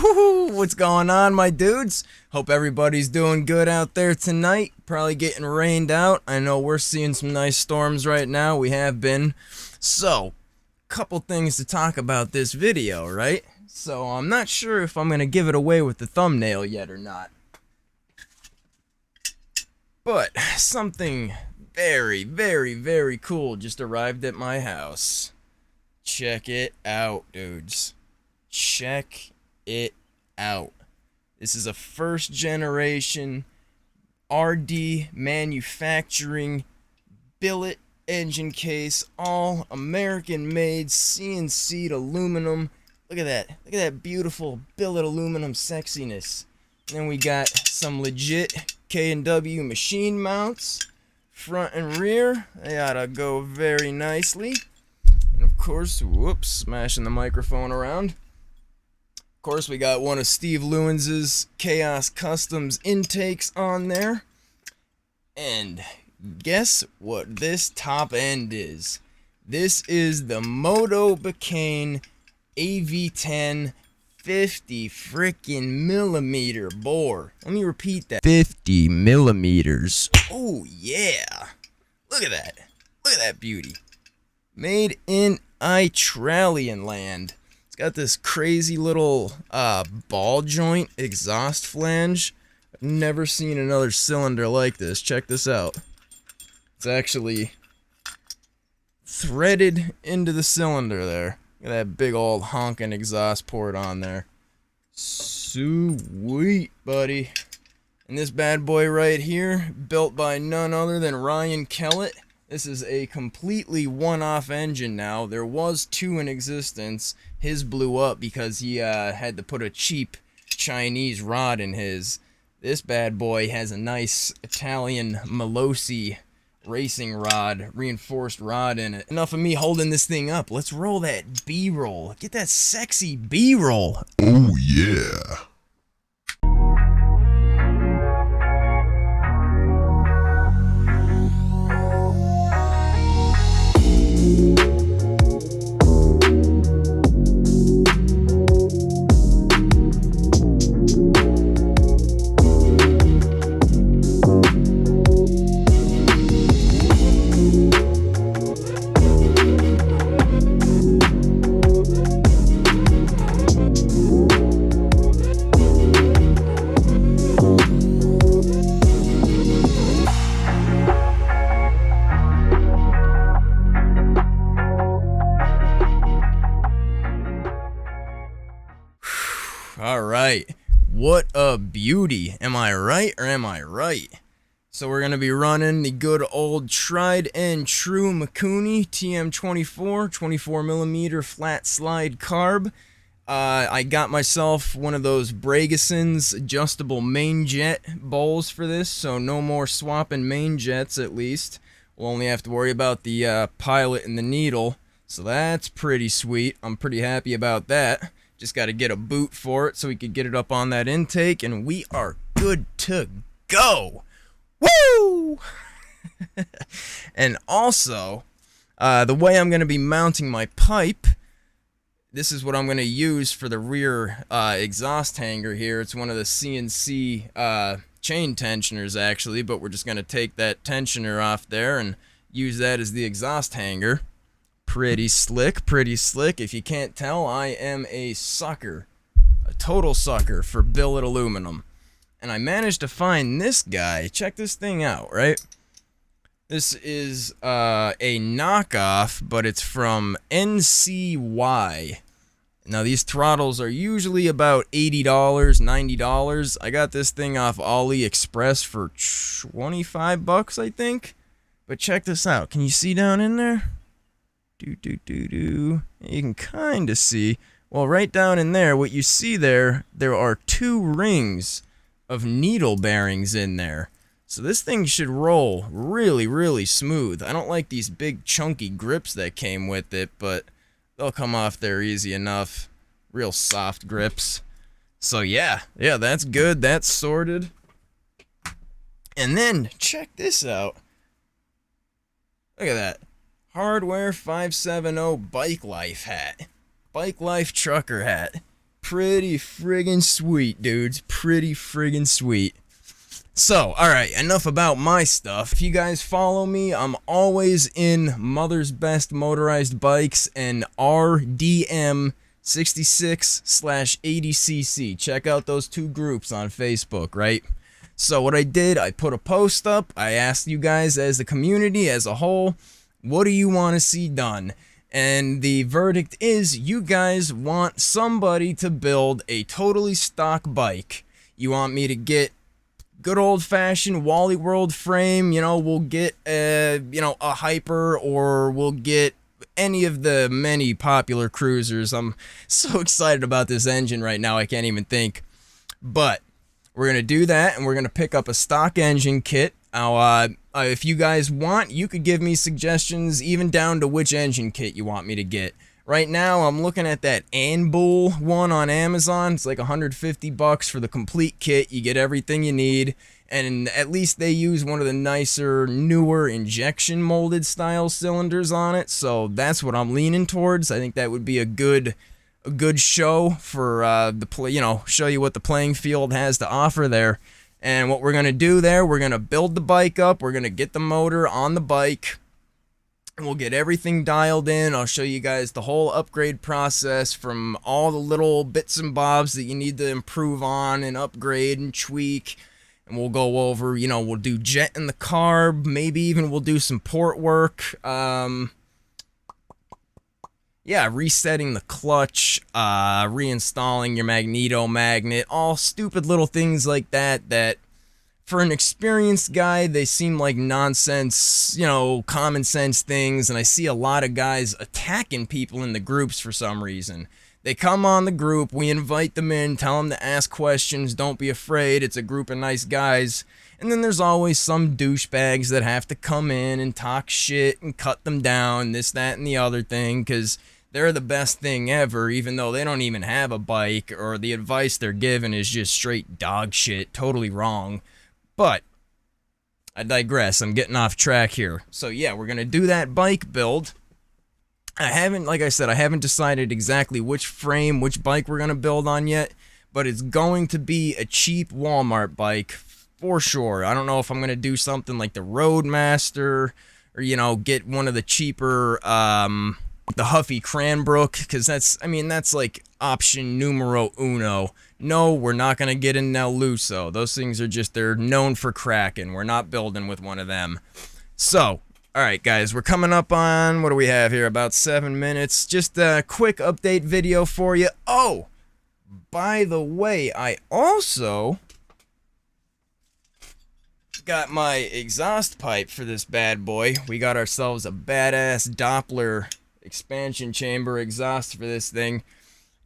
Woo! What's going on, my dudes? Hope everybody's doing good out there tonight. Probably getting rained out. I know we're seeing some nice storms right now. We have been. So, couple things to talk about this video, right? So, I'm not sure if I'm going to give it away with the thumbnail yet or not. But, something very, very, very cool just arrived at my house. Check it out, dudes. Check it out. This is a first generation RD manufacturing billet engine case, all American made CNC'd aluminum. Look at that. Look at that beautiful billet aluminum sexiness. And then we got some legit K&W machine mounts, front and rear. They ought to go very nicely. And of course, whoops, smashing the microphone around. Of course, we got one of Steve Lewin's Chaos Customs intakes on there. And guess what this top end is? This is the Motobecane AV10 50 freaking millimeter bore. Let me repeat that. 50 millimeters. Oh, yeah. Look at that. Look at that beauty. Made in Australian land. It's got this crazy little ball joint exhaust flange. I've never seen another cylinder like this. Check this out. It's actually threaded into the cylinder there. Look at that big old honking exhaust port on there. Sweet, buddy. And this bad boy right here, built by none other than Ryan Kellett. This is a completely one-off engine now. There was two in existence. His blew up because he had to put a cheap Chinese rod in his. This bad boy has a nice Italian Malossi racing rod, reinforced rod in it. Enough of me holding this thing up. Let's roll that B-roll. Get that sexy B-roll. Oh yeah. Alright, what a beauty. Am I right or am I right? So we're going to be running the good old tried and true Mikuni TM24 24mm flat slide carb. I got myself one of those Bregason's adjustable main jet bowls for this, so no more swapping main jets at least. We'll only have to worry about the pilot and the needle, so that's pretty sweet. I'm pretty happy about that. Just got to get a boot for it so we could get it up on that intake, and we are good to go. Woo! And also, the way I'm going to be mounting my pipe, this is what I'm going to use for the rear exhaust hanger here. It's one of the CNC chain tensioners, actually, but we're just going to take that tensioner off there and use that as the exhaust hanger. Pretty slick, pretty slick. If you can't tell, I am a sucker, a total sucker for billet aluminum. And I managed to find this guy. Check this thing out, right? This is a knockoff, but it's from NCY. Now, these throttles are usually about $80, $90. I got this thing off AliExpress for 25 bucks, I think. But check this out. Can you see down in there? You can kind of see. Well, right down in there, what you see there are two rings of needle bearings in there. So this thing should roll really, really smooth. I don't like these big chunky grips that came with it, but they'll come off there easy enough. Real soft grips. So yeah, that's good. That's sorted. And then, check this out. Look at that. Hardware 570 Bike Life hat. Bike Life trucker hat. pretty friggin' sweet, dudes. Pretty friggin' sweet. So, alright, enough about my stuff. If you guys follow me, I'm always in Mother's Best Motorized Bikes and RDM 66/80cc. Check out those two groups on Facebook, right? So what I did, I put a post up. I asked you guys as the community as a whole, what do you want to see done? And the verdict is you guys want somebody to build a totally stock bike. You want me to get good old-fashioned Wally World frame, you know, we'll get a Hyper, or we'll get any of the many popular cruisers. I'm so excited about this engine right now, I can't even think. But we're going to do that, and we're going to pick up a stock engine kit. Now, if you guys want, you could give me suggestions, even down to which engine kit you want me to get. Right now, I'm looking at that Anbull one on Amazon. It's like $150 for the complete kit. You get everything you need, and at least they use one of the nicer, newer injection molded style cylinders on it. So that's what I'm leaning towards. I think that would be a good show for show you what the playing field has to offer there. And what we're gonna do there, we're gonna build the bike up. We're gonna get the motor on the bike. We'll get everything dialed in. I'll show you guys the whole upgrade process, from all the little bits and bobs that you need to improve on and upgrade and tweak. And we'll go over, we'll do jet in the carb. Maybe even we'll do some port work. Resetting the clutch, reinstalling your magneto magnet, all stupid little things like that for an experienced guy, they seem like nonsense, common sense things, and I see a lot of guys attacking people in the groups for some reason. They come on the group, we invite them in, tell them to ask questions, don't be afraid, it's a group of nice guys, and then there's always some douchebags that have to come in and talk shit and cut them down, this, that, and the other thing, because they're the best thing ever, even though they don't even have a bike, or the advice they're given is just straight dog shit, totally wrong. But I digress. I'm getting off track here. So yeah, we're gonna do that bike build. Like I said, I haven't decided exactly which frame, which bike we're gonna build on yet, but it's going to be a cheap Walmart bike for sure. I don't know if I'm gonna do something like the Roadmaster, or get one of the cheaper, the Huffy Cranbrook, because that's like option numero uno. No, we're not going to get in El Luso. Those things are they're known for cracking. We're not building with one of them. So, alright guys, we're coming up on, what do we have here, about 7 minutes. Just a quick update video for you. Oh, by the way, I also got my exhaust pipe for this bad boy. We got ourselves a badass Doppler expansion chamber exhaust for this thing.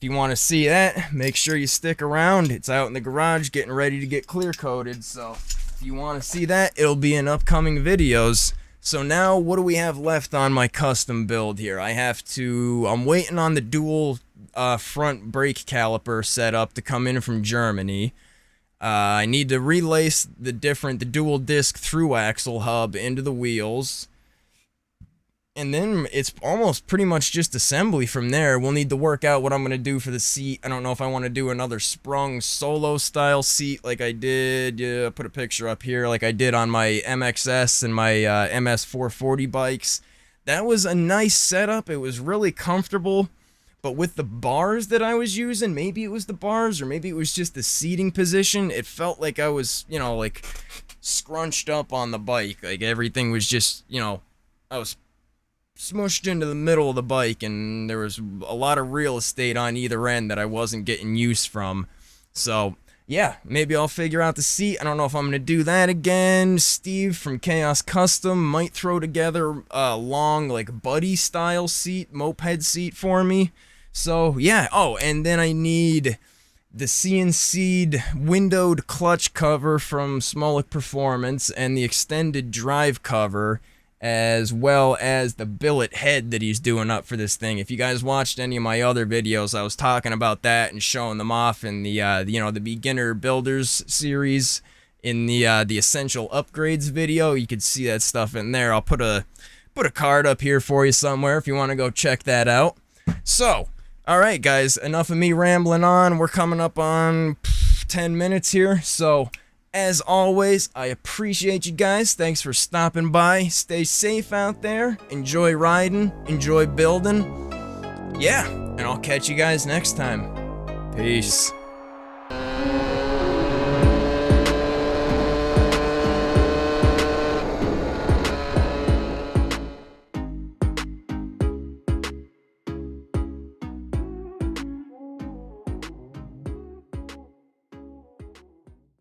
If you want to see that, make sure you stick around. It's out in the garage getting ready to get clear coated, so if you want to see that, it'll be in upcoming videos. So now, what do we have left on my custom build here? I'm waiting on the dual front brake caliper setup to come in from Germany. I need to relace the dual disc through axle hub into the wheels. And then it's almost pretty much just assembly from there. We'll need to work out what I'm going to do for the seat. I don't know if I want to do another sprung solo style seat like I did. Yeah, put a picture up here like I did on my MXS and my MS440 bikes. That was a nice setup. It was really comfortable. But with the bars that I was using, maybe it was the bars or maybe it was just the seating position, it felt like I was, like scrunched up on the bike. Like everything was just, I was smushed into the middle of the bike, and there was a lot of real estate on either end that I wasn't getting use from. So yeah, maybe I'll figure out the seat. I don't know if I'm gonna do that again. Steve from Chaos Custom might throw together a long, like, buddy style seat, moped seat for me. So yeah. Oh, and then I need the CNC'd windowed clutch cover from Smolik Performance and the extended drive cover, as well as the billet head that he's doing up for this thing. If you guys watched any of my other videos, I was talking about that and showing them off in the the beginner builders series in the essential upgrades video. You could see that stuff in there. I'll put a card up here for you somewhere if you want to go check that out. So, Alright guys, enough of me rambling on. We're coming up on 10 minutes here, so as always, I appreciate you guys. Thanks for stopping by. Stay safe out there. Enjoy riding. Enjoy building. Yeah, and I'll catch you guys next time. Peace.